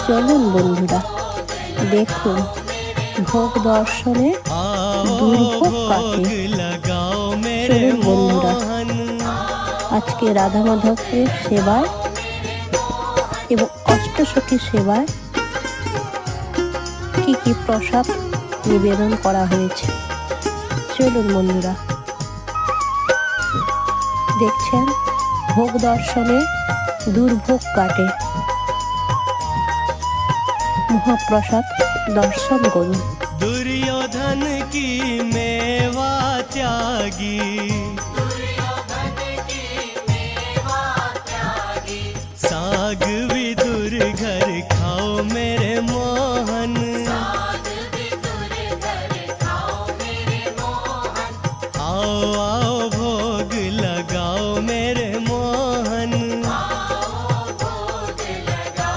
চলুন বন্ধুরা, দেখুন ভোগ দর্শনে দুর্ভোগ কাটে। চলুন বন্ধুরা, আজকে রাধা মাধবের সেবায় এবং অষ্টসখীর সেবায় কি কি প্রসাদ নিবেদন করা হয়েছে। চলুন বন্ধুরা, দেখছেন ভোগ দর্শনে দুর্ভোগ কাটে। মহাপ্রসাদ দর্শন করুন। दुर्योधन की मेवा त्यागी